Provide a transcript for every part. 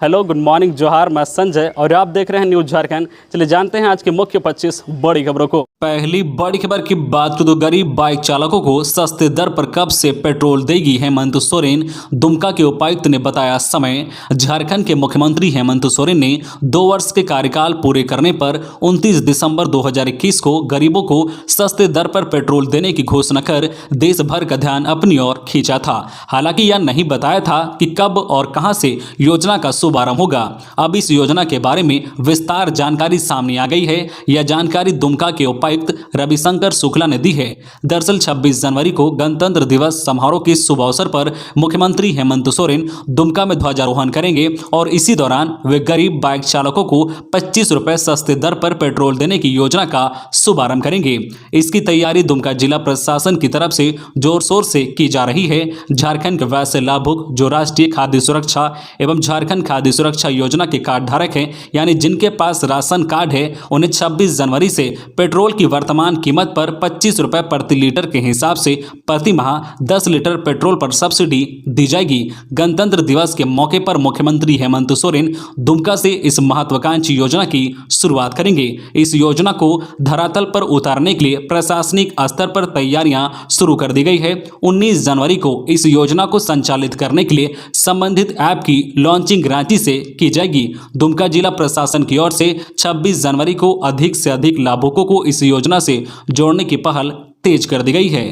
Hello, good morning, जोहार। मैं संजय और आप देख रहे हैं न्यूज झारखंड। चलिए जानते हैं आज की मुख्य 25 बड़ी खबरों को। पहली बड़ी खबर की बात करें तो गरीब बाइक चालकों को सस्ते दर पर कब से पेट्रोल देगी हेमंत सोरेन। दुमका के उपायुक्त ने बताया समय। झारखंड के मुख्यमंत्री हेमंत सोरेन ने 2 वर्ष के कार्यकाल पूरे करने पर 29 दिसंबर 2021 को गरीबों को सस्ते दर पर पेट्रोल देने की घोषणा कर देश भर का ध्यान अपनी ओर खींचा था। हालांकि यह नहीं बताया था कि कब और कहां से योजना का शुभारंभ होगा। अब इस योजना के बारे में विस्तार जानकारी सामने आ गई है। यह जानकारी दुमका के उपायुक्त रविशंकर शुक्ला ने दी है। दरअसल 26 जनवरी को गणतंत्र दिवस समारोह के शुभ अवसर पर मुख्यमंत्री हेमंत सोरेन दुमका में ध्वजारोहण करेंगे और इसी दौरान वे गरीब बाइक चालकों को 25 रुपए सस्ते दर पर पेट्रोल देने की योजना का शुभारंभ करेंगे। इसकी तैयारी दुमका जिला प्रशासन की तरफ से जोर शोर से की जा रही है। झारखंड के वैसे लाभुक जो राष्ट्रीय खाद्य सुरक्षा एवं झारखंड खाद्य सुरक्षा योजना के कार्ड धारक हैं, यानी जिनके पास राशन कार्ड है, उन्हें 26 जनवरी से पेट्रोल की वर्तमान कीमत पर 25 रुपए प्रति लीटर के हिसाब से प्रति माह 10 लीटर पेट्रोल पर सब्सिडी दी जाएगी। गणतंत्र दिवस के मौके पर मुख्यमंत्री हेमंत सोरेन दुमका से इस महत्वाकांक्षी योजना की शुरुआत करेंगे। इस योजना को धरातल पर उतारने के लिए प्रशासनिक स्तर पर तैयारियां शुरू कर दी गई है। 19 जनवरी को इस योजना को संचालित करने के लिए संबंधित ऐप की लॉन्चिंग रांची से की जाएगी। दुमका जिला प्रशासन की ओर से 26 जनवरी को अधिक से अधिक लाभुकों को इस योजना से जोड़ने की पहल तेज कर दी गई है।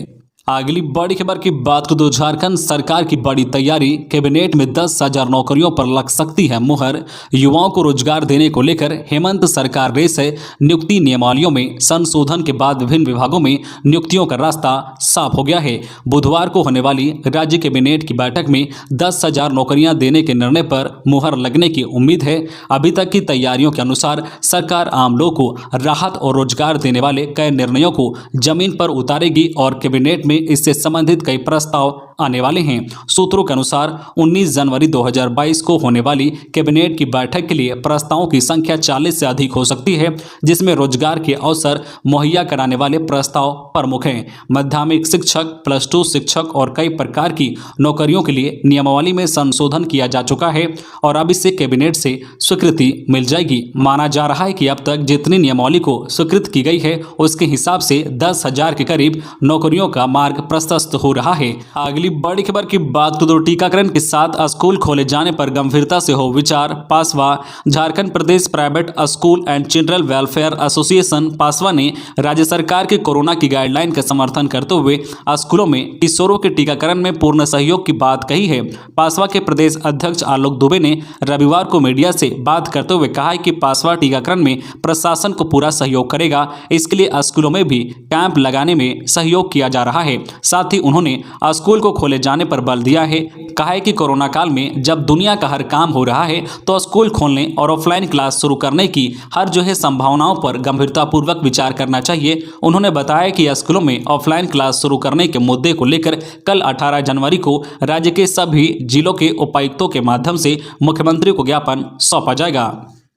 अगली बड़ी खबर की बात करें तो झारखंड सरकार की बड़ी तैयारी। कैबिनेट में 10,000 नौकरियों पर लग सकती है मुहर। युवाओं को रोजगार देने को लेकर हेमंत सरकार रेस है। नियुक्ति नियमावलियों में संशोधन के बाद विभिन्न विभागों में नियुक्तियों का रास्ता साफ हो गया है। बुधवार को होने वाली राज्य कैबिनेट की बैठक में 10,000 नौकरियां देने के निर्णय पर मुहर लगने की उम्मीद है। अभी तक की तैयारियों के अनुसार सरकार आम लोगों को राहत और रोजगार देने वाले कई निर्णयों को जमीन पर उतारेगी और कैबिनेट में इससे संबंधित कई प्रस्ताव आने वाले हैं। सूत्रों के अनुसार 19 जनवरी 2022 को होने वाली कैबिनेट की बैठक के लिए प्रस्तावों की संख्या 40 से अधिक हो सकती है, जिसमें रोजगार के अवसर मुहैया कराने वाले प्रस्ताव प्रमुख हैं। माध्यमिक शिक्षक, +2 शिक्षक और कई प्रकार की नौकरियों के लिए नियमावली में संशोधन किया जा चुका है और अब इससे कैबिनेट से स्वीकृति मिल जाएगी। माना जा रहा है कि अब तक जितनी नियमावली को स्वीकृत की गई है उसके हिसाब से 10,000 के करीब नौकरियों का मार्ग प्रशस्त हो रहा है। अगली बड़ी खबर की बात करें तो टीकाकरण के साथ स्कूल खोले जाने पर गंभीरता से हो विचार। पासवा। झारखंड प्रदेश private school and children welfare association Paswa ने राज्य सरकार के कोरोना की गाइडलाइन का समर्थन करते हुए स्कूलों में किशोरों के टीकाकरण में पूर्ण सहयोग की बात कही है। पासवा के प्रदेश अध्यक्ष आलोक दुबे ने रविवार को मीडिया से बात करते हुए कहा है कि पासवा टीकाकरण में प्रशासन को पूरा सहयोग करेगा। इसके लिए स्कूलों में भी कैंप लगाने में सहयोग किया जा रहा है। साथ ही उन्होंने स्कूल को खोले जाने पर बल दिया है। कहा है कि कोरोना काल में जब दुनिया का हर काम हो रहा है तो स्कूल खोलने और ऑफलाइन क्लास शुरू करने की हर संभावनाओं पर गंभीरतापूर्वक विचार करना चाहिए। उन्होंने बताया कि स्कूलों में ऑफलाइन क्लास शुरू करने के मुद्दे को लेकर कल 18 जनवरी को राज्य के सभी जिलों के उपायुक्तों के माध्यम से मुख्यमंत्री को ज्ञापन सौंपा जाएगा।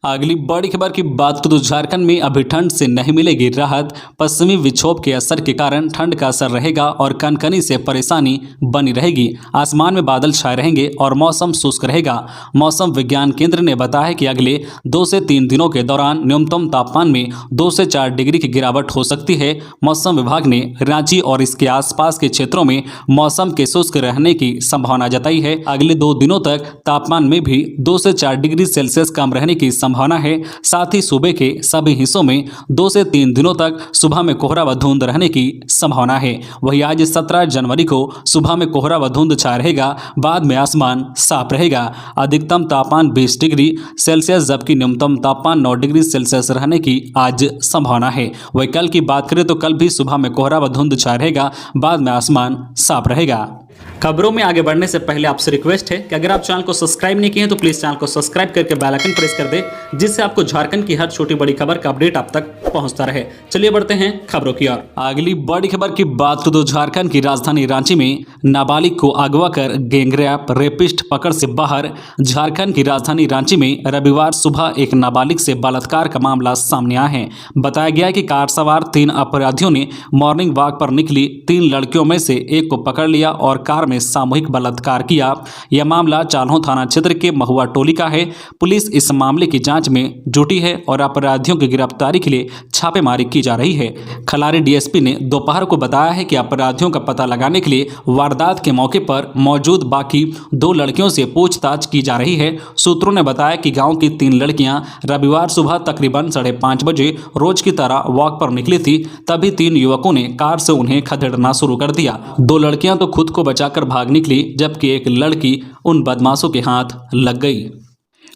अगली बड़ी खबर की बात करें तो झारखंड में अभी ठंड से नहीं मिलेगी राहत। पश्चिमी विक्षोभ के असर के कारण ठंड का असर रहेगा और कनकनी से परेशानी बनी रहेगी। आसमान में बादल छाए रहेंगे और मौसम शुष्क रहेगा। मौसम विज्ञान केंद्र ने बताया कि अगले 2 से 3 दिनों के दौरान न्यूनतम तापमान में 2 से 4 डिग्री की गिरावट हो सकती है। मौसम विभाग ने रांची और इसके आसपास के क्षेत्रों में मौसम के शुष्क रहने की संभावना जताई है। अगले 2 दिनों तक तापमान में भी 2 से 4 डिग्री सेल्सियस कम रहने की संभावना है। साथ ही सूबे के सभी हिस्सों में 2 से 3 दिनों तक सुबह में कोहरा व धुंध रहने की संभावना है। वहीं आज 17 जनवरी को सुबह में कोहरा व धुंध छाया रहेगा, बाद में आसमान साफ रहेगा। अधिकतम तापमान 20 डिग्री सेल्सियस जबकि न्यूनतम तापमान 9 डिग्री सेल्सियस रहने की आज संभावना है। वहीं कल की बात करें तो कल भी सुबह में कोहरा व धुंध छाया रहेगा, बाद में आसमान साफ रहेगा। खबरों में आगे बढ़ने से पहले आपसे रिक्वेस्ट है कि अगर आप चैनल को सब्सक्राइब नहीं किए हैं तो प्लीज चैनल को सब्सक्राइब करके बेल आइकन प्रेस कर दे, जिससे आपको झारखंड की हर छोटी बड़ी खबर का अपडेट आप तक पहुंचता रहे। चलिए बढ़ते हैं खबरों की ओर। अगली बड़ी खबर की बात करें तो झारखंड की राजधानी रांची में नाबालिग को अगवा कर गैंगरेप रेपिस्ट पकड़ से बाहर। झारखंड की राजधानी रांची में रविवार सुबह एक नाबालिग से बलात्कार का मामला सामने आया है। बताया गया है कि कार सवार 3 अपराधियों ने मॉर्निंग वॉक पर निकली 3 लड़कियों में से एक को पकड़ लिया और कार में सामूहिक बलात्कार किया। यह मामला चाल्हो थाना क्षेत्र के महुआ टोली का है। पुलिस इस मामले की जांच में जुटी है और अपराधियों की गिरफ्तारी के लिए छापेमारी की जा रही है। खलारी डीएसपी ने दोपहर को बताया है कि अपराधियों का पता लगाने के लिए वारदात के मौके पर मौजूद बाकी 2 लड़कियों से पूछताछ की जा रही है। सूत्रों ने बताया कि गांव की 3 लड़कियां रविवार सुबह तकरीबन 5:30 बजे रोज की तरह वॉक पर निकली थी। तभी 3 युवकों ने कार से उन्हें खदेड़ना शुरू कर दिया। 2 लड़कियां तो खुद को बचाकर भाग निकली, जबकि एक लड़की उन बदमाशों के हाथ लग गई।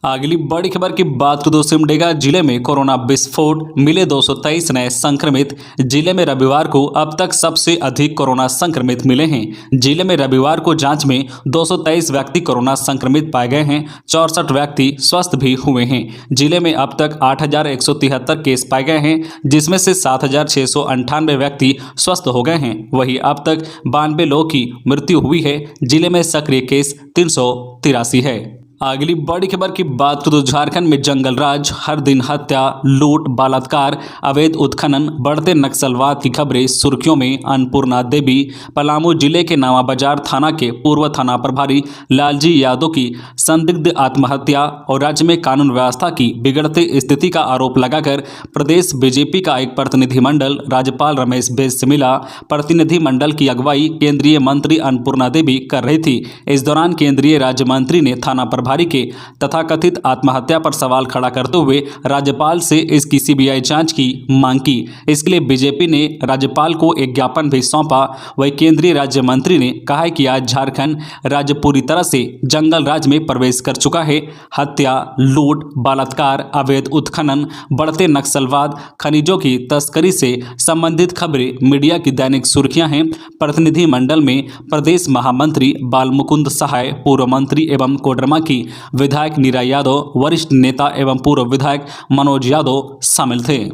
अगली बड़ी खबर की बात करें तो सिमडेगा जिले में कोरोना विस्फोट, मिले 223 नए संक्रमित। जिले में रविवार को अब तक सबसे अधिक कोरोना संक्रमित मिले हैं। जिले में रविवार को जांच में 223 व्यक्ति कोरोना संक्रमित पाए गए हैं। 64 व्यक्ति स्वस्थ भी हुए हैं। जिले में अब तक 8,173 केस पाए गए हैं, जिसमें से 7,698 व्यक्ति स्वस्थ हो गए हैं। वहीं अब तक 92 लोगों की मृत्यु हुई है। जिले में सक्रिय केस 383 है। अगली बड़ी खबर की बात करें तो झारखंड में जंगल राज, हर दिन हत्या, लूट, बलात्कार, अवैध उत्खनन, बढ़ते नक्सलवाद की खबरें सुर्खियों में। अन्नपूर्णा देवी पलामू जिले के नावा बाजार थाना के पूर्व थाना प्रभारी लालजी यादव की संदिग्ध आत्महत्या और राज्य में कानून व्यवस्था की बिगड़ती स्थिति का आरोप लगाकर प्रदेश बीजेपी का एक प्रतिनिधिमंडल राज्यपाल रमेश बैस से मिला। प्रतिनिधिमंडल की अगुवाई केंद्रीय मंत्री अन्नपूर्णा देवी कर रही थी। इस दौरान केंद्रीय राज्य मंत्री ने थाना प्रभारी के तथाकथित आत्महत्या पर सवाल खड़ा करते हुए राज्यपाल से इसकी सीबीआई जांच की मांग की। इसके लिए बीजेपी ने राज्यपाल को एक ज्ञापन भी सौंपा। वही केंद्रीय राज्य मंत्री ने कहा है कि आज झारखंड राज्य पूरी तरह से जंगल राज में प्रवेश कर चुका है। हत्या, लूट, बलात्कार, अवैध उत्खनन, बढ़ते नक्सलवाद, खनिजों की तस्करी से संबंधित खबरें मीडिया की दैनिक सुर्खियां हैं। प्रतिनिधिमंडल में प्रदेश महामंत्री बाल मुकुंद सहाय, पूर्व मंत्री एवं कोडरमा की विधायक नीरा यादव, वरिष्ठ नेता एवं पूर्व विधायक मनोज यादव शामिल थे।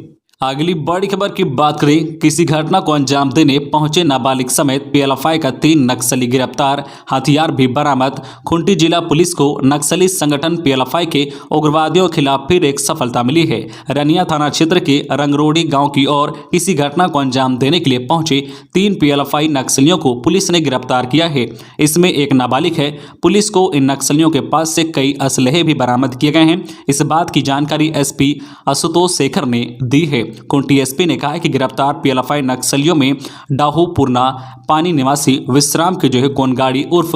अगली बड़ी खबर की बात करें, किसी घटना को अंजाम देने पहुंचे नाबालिग समेत पीएलएफआई का 3 नक्सली गिरफ्तार, हथियार भी बरामद। खूंटी जिला पुलिस को नक्सली संगठन पीएलएफआई के उग्रवादियों के खिलाफ फिर एक सफलता मिली है। रनिया थाना क्षेत्र के रंगरोड़ी गांव की ओर किसी घटना को अंजाम देने के लिए पहुंचे 3 पीएलएफआई नक्सलियों को पुलिस ने गिरफ्तार किया है। इसमें एक नाबालिग है। पुलिस को इन नक्सलियों के पास से कई असलहे भी बरामद किए गए हैं। इस बात की जानकारी एसपी आशुतोष शेखर ने दी है। खूंटी एसपी ने कहा है कि गिरफ्तार पीएलएफआई नक्सलियों में डाहू पूर्णा पानी निवासी विश्राम के कोनगाड़ी उर्फ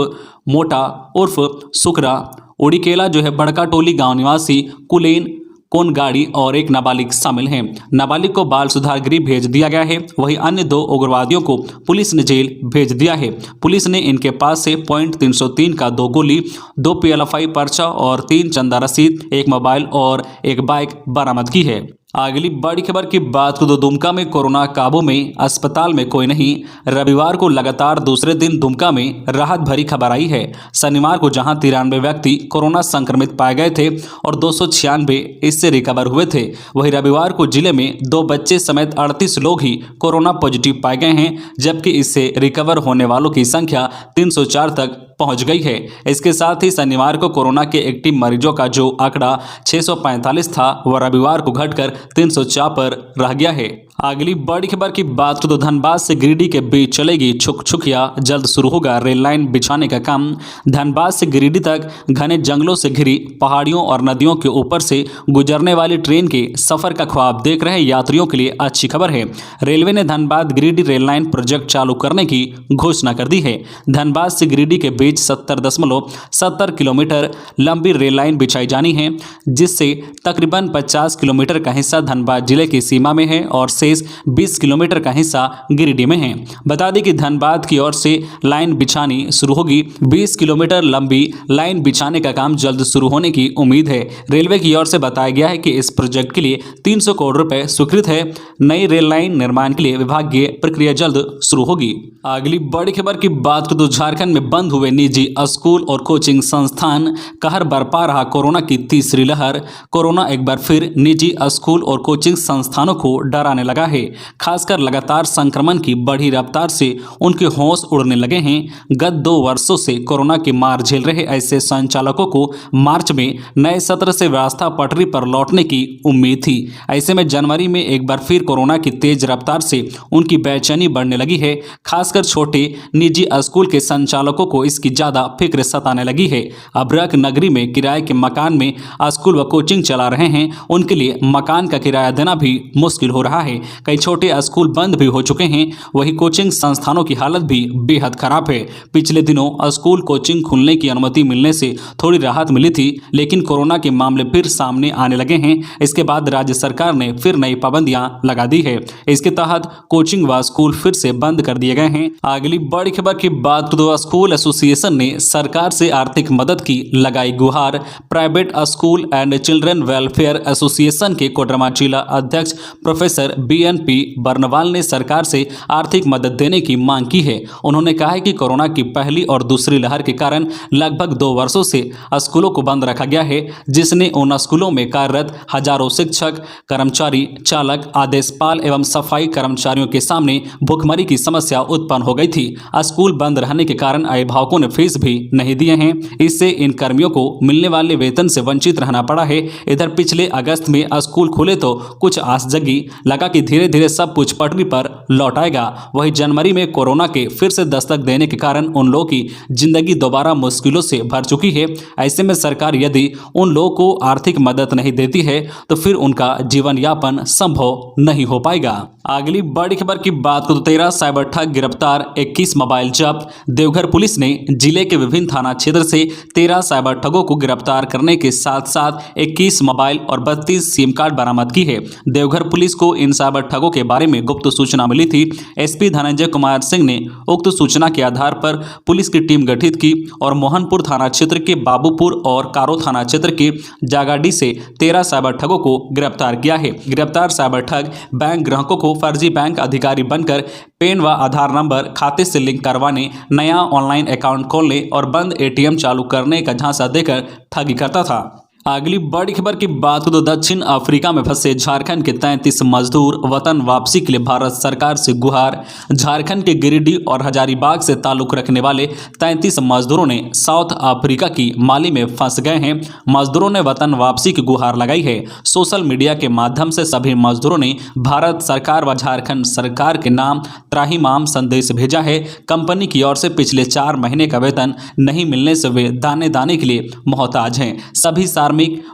मोटा उर्फ सुकरा, उड़ीकेला बड़का टोली गांव निवासी कुलेन कोनगाड़ी और एक नाबालिग शामिल हैं। नाबालिग को बाल सुधार गृह भेज दिया गया है। वहीं अन्य 2 उग्रवादियों को पुलिस ने जेल भेज दिया है। पुलिस ने इनके पास से .303 का 2 गोली, 2 पीएलएफआई पर्चा और 3 चंदा रसीद, 1 मोबाइल और 1 बाइक बरामद की है। अगली बड़ी खबर की बात करें तो दुमका में कोरोना काबू में, अस्पताल में कोई नहीं। रविवार को लगातार दूसरे दिन दुमका में राहत भरी खबर आई है। शनिवार को जहां 93 व्यक्ति कोरोना संक्रमित पाए गए थे और 296 इससे रिकवर हुए थे, वहीं रविवार को जिले में 2 बच्चे समेत 38 लोग ही कोरोना पॉजिटिव पाए गए हैं, जबकि इससे रिकवर होने वालों की संख्या 304 तक पहुंच गई है। इसके साथ ही शनिवार को कोरोना के एक्टिव मरीजों का जो आंकड़ा 645 था, वह रविवार को घटकर 304 पर रह गया है। अगली बड़ी खबर की बात करें तो धनबाद से गिरिडीह के बीच चलेगी छुकछुकिया, जल्द शुरू होगा रेल लाइन बिछाने का काम। धनबाद से गिरिडीह तक घने जंगलों से घिरी पहाड़ियों और नदियों के ऊपर से गुजरने वाली ट्रेन के सफर का ख्वाब देख रहे यात्रियों के लिए अच्छी खबर है। रेलवे ने Dhanbad Giridih rail line project चालू करने की घोषणा कर दी है। धनबाद से गिरिडीह के बीच 70.70 किलोमीटर लंबी रेल लाइन बिछाई जानी है, जिससे तकरीबन 50 किलोमीटर का हिस्सा धनबाद जिले की सीमा में है और 20 किलोमीटर का हिस्सा गिरिडीह में है। बता दें कि धनबाद की ओर से लाइन बिछानी शुरू होगी। 20 किलोमीटर लंबी लाइन बिछाने का काम जल्द शुरू होने की उम्मीद है। रेलवे की ओर से बताया गया है कि इस प्रोजेक्ट के लिए 300 करोड़ रुपए स्वीकृत है। नई रेल लाइन निर्माण के लिए विभागीय प्रक्रिया जल्द शुरू होगी। अगली बड़ी खबर की बात करें तो झारखंड में बंद हुए निजी स्कूल और कोचिंग संस्थान, कहर बरपा रहा कोरोना की तीसरी लहर। कोरोना एक बार फिर निजी स्कूल और कोचिंग संस्थानों को डराने लगा लगा है। खासकर लगातार संक्रमण की बढ़ी रफ्तार से उनके होश उड़ने लगे हैं। गत 2 वर्षों से कोरोना की मार झेल रहे ऐसे संचालकों को मार्च में नए सत्र से व्यवस्था पटरी पर लौटने की उम्मीद थी। ऐसे में जनवरी में एक बार फिर कोरोना की तेज रफ्तार से उनकी बेचैनी बढ़ने लगी है। खासकर छोटे निजी स्कूल के संचालकों को इसकी ज्यादा फिक्र सताने लगी है। अभ्रक नगरी में किराए के मकान में स्कूल व कोचिंग चला रहे हैं, उनके लिए मकान का किराया देना भी मुश्किल हो रहा है। कई छोटे स्कूल बंद भी हो चुके हैं, वही कोचिंग संस्थानों की हालत भी बेहद खराब है। पिछले दिनों स्कूल कोचिंग खुलने की अनुमति मिलने से थोड़ी राहत मिली थी, लेकिन कोरोना के मामले फिर सामने आने लगे हैं। इसके बाद राज्य सरकार ने फिर नई पाबंदियां लगा दी है। इसके तहत कोचिंग व स्कूल फिर से बंद कर दिए गए हैं। अगली बड़ी खबर की बात करें तो स्कूल एसोसिएशन ने सरकार से आर्थिक मदद की लगाई गुहार। Private school and children welfare association के कोडरमा जिला अध्यक्ष प्रोफेसर BNP बर्नवाल ने सरकार से आर्थिक मदद देने की मांग की है। उन्होंने कहा है कि कोरोना की पहली और दूसरी लहर के कारण लगभग 2 वर्षों से स्कूलों को बंद रखा गया है, जिसने उन स्कूलों में कार्यरत हजारों शिक्षक, कर्मचारी, चालक, आदेशपाल एवं सफाई कर्मचारियों के सामने भूखमरी की समस्या उत्पन्न हो गई थी। स्कूल बंद रहने के कारण अभिभावकों ने फीस भी नहीं दिए हैं। इससे इन कर्मियों को मिलने वाले वेतन से वंचित रहना पड़ा है। इधर पिछले अगस्त में स्कूल खुले तो कुछ आस जगी, लगा कि धीरे धीरे सब कुछ पटरी पर लौट आएगा। वही जनवरी में कोरोना के फिर से दस्तक देने के कारण उन लोगों की जिंदगी दोबारा मुश्किलों से भर चुकी है। ऐसे में सरकार यदि उन लोगों को आर्थिक मदद नहीं देती है तो फिर उनका जीवन यापन संभव नहीं हो पाएगा। अगली बड़ी खबर की बात करें तो 13 साइबर ठग गिरफ्तार, 21 मोबाइल जब्त। देवघर पुलिस ने जिले के विभिन्न थाना क्षेत्र से 13 साइबर ठगों को गिरफ्तार करने के साथ साथ 21 मोबाइल और 32 सिम कार्ड बरामद की है। देवघर पुलिस को इन साइबर ठगों के बारे में गुप्त सूचना मिली थी। SP धनंजय कुमार सिंह ने उक्त सूचना के आधार पर पुलिस की टीम गठित की और मोहनपुर थाना क्षेत्र के बाबूपुर और कारो थाना क्षेत्र के जागाडी से 13 साइबर ठगों को गिरफ्तार किया है। गिरफ्तार साइबर ठग बैंक ग्राहकों को फर्जी बैंक अधिकारी बनकर पेन व आधार नंबर खाते से लिंक करवाने, नया ऑनलाइन अकाउंट खोलने और बंद ATM चालू करने का झांसा देकर ठगी करता था। अगली बड़ी खबर की बात करें तो दक्षिण अफ्रीका में फंसे झारखंड के 33 मजदूर वतन वापसी के लिए भारत सरकार से गुहार। झारखंड के गिरिडीह और हजारीबाग से ताल्लुक रखने वाले 33 मजदूरों ने साउथ अफ्रीका की माली में फंस गए हैं। मजदूरों ने वतन वापसी की गुहार लगाई है। सोशल मीडिया के माध्यम से सभी मजदूरों ने भारत सरकार व झारखंड सरकार के नाम त्राहिमाम संदेश भेजा है। कंपनी की ओर से पिछले 4 महीने का वेतन नहीं मिलने से वे दाने दाने के लिए मोहताज हैं। सभी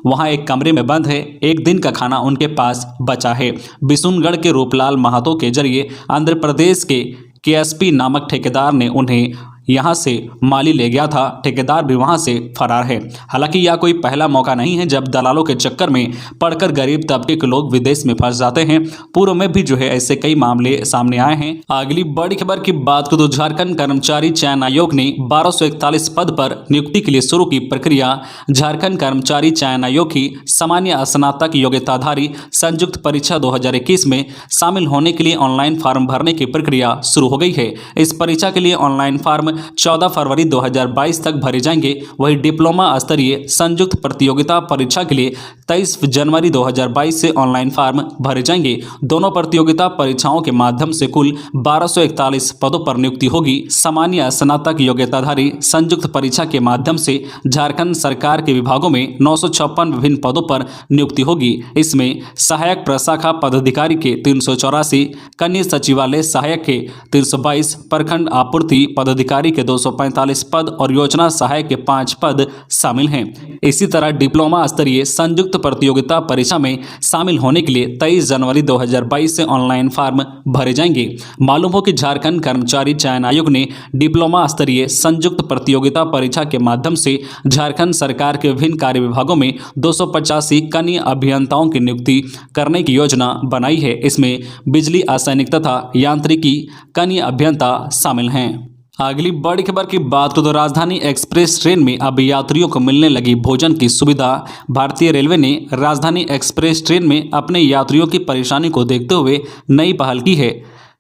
वहां एक कमरे में बंद है। एक दिन का खाना उनके पास बचा है। बिशुनगढ़ के रूपलाल महातो के जरिए आंध्र प्रदेश के KSP नामक ठेकेदार ने उन्हें यहां से माली ले गया था। ठेकेदार भी वहां से फरार है। हालांकि यह कोई पहला मौका नहीं है जब दलालों के चक्कर में पड़कर गरीब तबके के लोग विदेश में फंस जाते हैं। पूर्व में भी ऐसे कई मामले सामने आए हैं। अगली बड़ी खबर की बात करें तो झारखंड कर्मचारी चयन आयोग ने 1241 पद पर नियुक्ति के लिए शुरू की प्रक्रिया। झारखंड कर्मचारी चयन आयोग की सामान्य स्नातक योग्यताधारी संयुक्त परीक्षा 2021 में शामिल होने के लिए ऑनलाइन फॉर्म भरने की प्रक्रिया शुरू हो गई है। इस परीक्षा के लिए ऑनलाइन फॉर्म 14 फरवरी 2022 तक भरे जाएंगे। वही डिप्लोमा स्तरीय संयुक्त प्रतियोगिता परीक्षा के लिए 23 जनवरी 2022 से ऑनलाइन फॉर्म भरे जाएंगे। दोनों प्रतियोगिता परीक्षाओं के माध्यम से कुल 1241 पदों पर नियुक्ति होगी। सामान्य स्नातक योग्यताधारी संयुक्त परीक्षा के माध्यम से झारखंड सरकार के विभागों में 956 विभिन्न पदों पर नियुक्ति होगी। इसमें सहायक प्रशाखा पदाधिकारी के 384, कन्या सचिवालय सहायक के 322, प्रखंड आपूर्ति पदाधिकारी के 245 पद और योजना सहायक के 5 पद शामिल हैं। इसी तरह डिप्लोमा स्तरीय संयुक्त प्रतियोगिता परीक्षा में शामिल होने के लिए 23 जनवरी 2022 से ऑनलाइन फॉर्म भरे जाएंगे। मालूम हो कि झारखंड कर्मचारी चयन आयोग ने डिप्लोमा स्तरीय संयुक्त प्रतियोगिता परीक्षा के माध्यम से झारखंड सरकार के विभिन्न कार्य विभागों में 285 कनीय अभियंताओं की नियुक्ति करने की योजना बनाई है। इसमें बिजली असैनिक तथा यांत्रिकी कनीय अभियंता शामिल हैं। अगली बड़ी खबर की बात करें तो राजधानी एक्सप्रेस ट्रेन में अब यात्रियों को मिलने लगी भोजन की सुविधा। भारतीय रेलवे ने राजधानी एक्सप्रेस ट्रेन में अपने यात्रियों की परेशानी को देखते हुए नई पहल की है।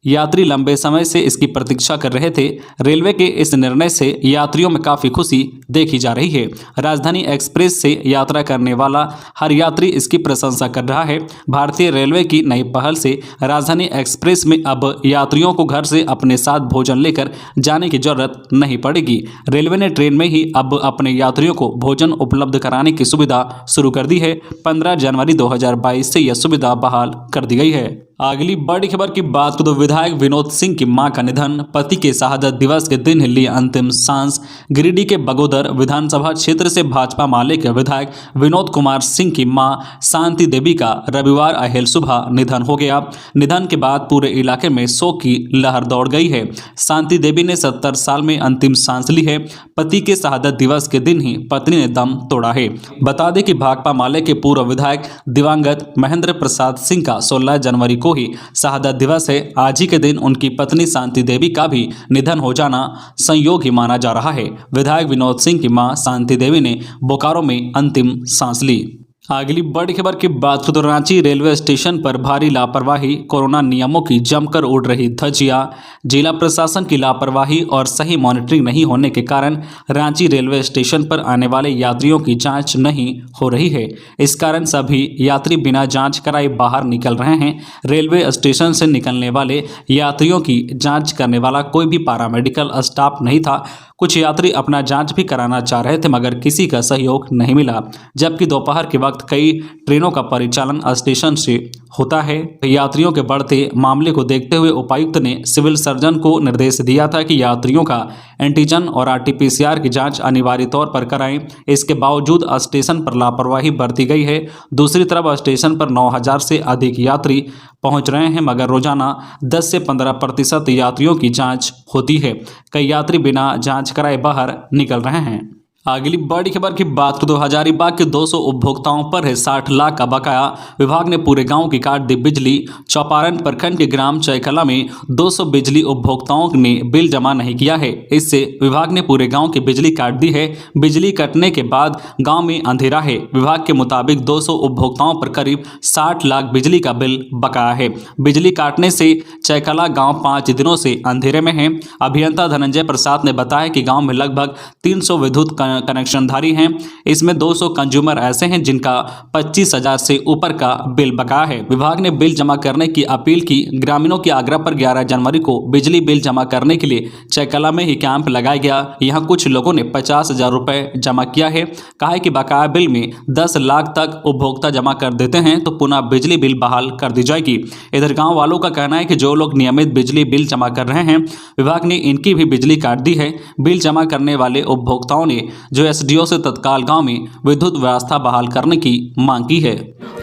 यात्री लंबे समय से इसकी प्रतीक्षा कर रहे थे। रेलवे के इस निर्णय से यात्रियों में काफ़ी खुशी देखी जा रही है। राजधानी एक्सप्रेस से यात्रा करने वाला हर यात्री इसकी प्रशंसा कर रहा है। भारतीय रेलवे की नई पहल से राजधानी एक्सप्रेस में अब यात्रियों को घर से अपने साथ भोजन लेकर जाने की जरूरत नहीं पड़ेगी। रेलवे ने ट्रेन में ही अब अपने यात्रियों को भोजन उपलब्ध कराने की सुविधा शुरू कर दी है। 15 जनवरी 2022 से यह सुविधा बहाल कर दी गई है। अगली बड़ी खबर की बात करें तो विधायक विनोद सिंह की मां का निधन। पति के शहादत दिवस के दिन ली अंतिम सांस। गिरिडीह के बगोदर विधानसभा क्षेत्र से भाजपा माले के विधायक विनोद कुमार सिंह की मां शांति देवी का रविवार अहल सुबह निधन हो गया। निधन के बाद पूरे इलाके में शोक की लहर दौड़ गई है। शांति देवी ने 70 साल में अंतिम सांस ली है। पति के शहादत दिवस के दिन ही पत्नी ने दम तोड़ा है। बता दें कि भाकपा माले के पूर्व विधायक दिवंगत महेंद्र प्रसाद सिंह का 16 जनवरी को ही शहादत दिवस है। आज ही के दिन उनकी पत्नी शांति देवी का भी निधन हो जाना संयोग ही माना जा रहा है। विधायक विनोद सिंह की मां शांति देवी ने बोकारो में अंतिम सांस ली। अगली बड़ी खबर की बात करें तो रांची रेलवे स्टेशन पर भारी लापरवाही। कोरोना नियमों की जमकर उड़ रही धज्जियां। जिला प्रशासन की लापरवाही और सही मॉनिटरिंग नहीं होने के कारण रांची रेलवे स्टेशन पर आने वाले यात्रियों की जांच नहीं हो रही है। इस कारण सभी यात्री बिना जांच कराए बाहर निकल रहे हैं। रेलवे स्टेशन से निकलने वाले यात्रियों की जांच करने वाला कोई भी पैरामेडिकल स्टाफ नहीं था। कुछ यात्री अपना जांच भी कराना चाह रहे थे मगर किसी का सहयोग नहीं मिला। जबकि दोपहर के वक्त कई ट्रेनों का परिचालन स्टेशन से होता है। यात्रियों के बढ़ते मामले को देखते हुए उपायुक्त ने सिविल सर्जन को निर्देश दिया था कि यात्रियों का एंटीजन और RT-PCR की जांच अनिवार्य तौर पर कराएं। इसके बावजूद स्टेशन पर लापरवाही बरती गई है। दूसरी तरफ स्टेशन पर 9000 से अधिक यात्री पहुंच रहे हैं मगर रोजाना 10 से 15% यात्रियों की जांच होती है। कई यात्री बिना जांच कराए बाहर निकल रहे हैं। अगली बड़ी खबर की बात करें तो हजारीबाग के 200 उपभोक्ताओं पर है 60 लाख का बकाया। विभाग ने पूरे गांव की काट दी बिजली। चौपारण प्रखंड के ग्राम चैकला में 200 बिजली उपभोक्ताओं ने बिल जमा नहीं किया है। इससे विभाग ने पूरे गांव की बिजली काट दी है। बिजली कटने के बाद गांव में अंधेरा है। विभाग के मुताबिक 200 उपभोक्ताओं पर करीब 60 लाख बिजली का बिल बकाया है। बिजली काटने से चैकला गाँव 5 दिनों से अंधेरे में है। अभियंता धनंजय प्रसाद ने बताया कि गाँव में लगभग 300 विद्युत कनेक्शनधारी हैं। इसमें 200 कंज्यूमर ऐसे हैं जिनका 25,000 से ऊपर का बिल बकाया है। विभाग ने बिल जमा करने की अपील की। ग्रामीणों के आग्रह पर 11 जनवरी को बिजली बिल जमा करने के लिए चैकला में ही कैंप लगाया गया। यहां कुछ लोगों ने 50,000 रुपए जमा किया है। कहा है कि बकाया बिल में 10 लाख तक उपभोक्ता जमा कर देते हैं तो पुनः बिजली बिल बहाल कर दी जाएगी। इधर गाँव वालों का कहना है कि जो लोग नियमित बिजली बिल जमा कर रहे हैं विभाग ने इनकी भी बिजली काट दी है। बिल जमा करने वाले उपभोक्ताओं ने जो SDO से तत्काल गांव में विद्युत व्यवस्था बहाल करने की मांग की है।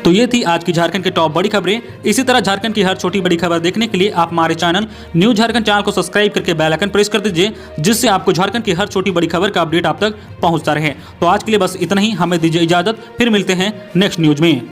तो ये थी आज की झारखंड की टॉप बड़ी खबरें। इसी तरह झारखंड की हर छोटी बड़ी खबर देखने के लिए आप हमारे चैनल न्यूज झारखंड चैनल को सब्सक्राइब करके बेल आइकन प्रेस कर दीजिए जिससे आपको झारखंड की हर छोटी बड़ी खबर का अपडेट आप तक पहुंचता रहे। तो आज के लिए बस इतना ही। हमें दीजिए इजाजत। फिर मिलते हैं नेक्स्ट न्यूज में।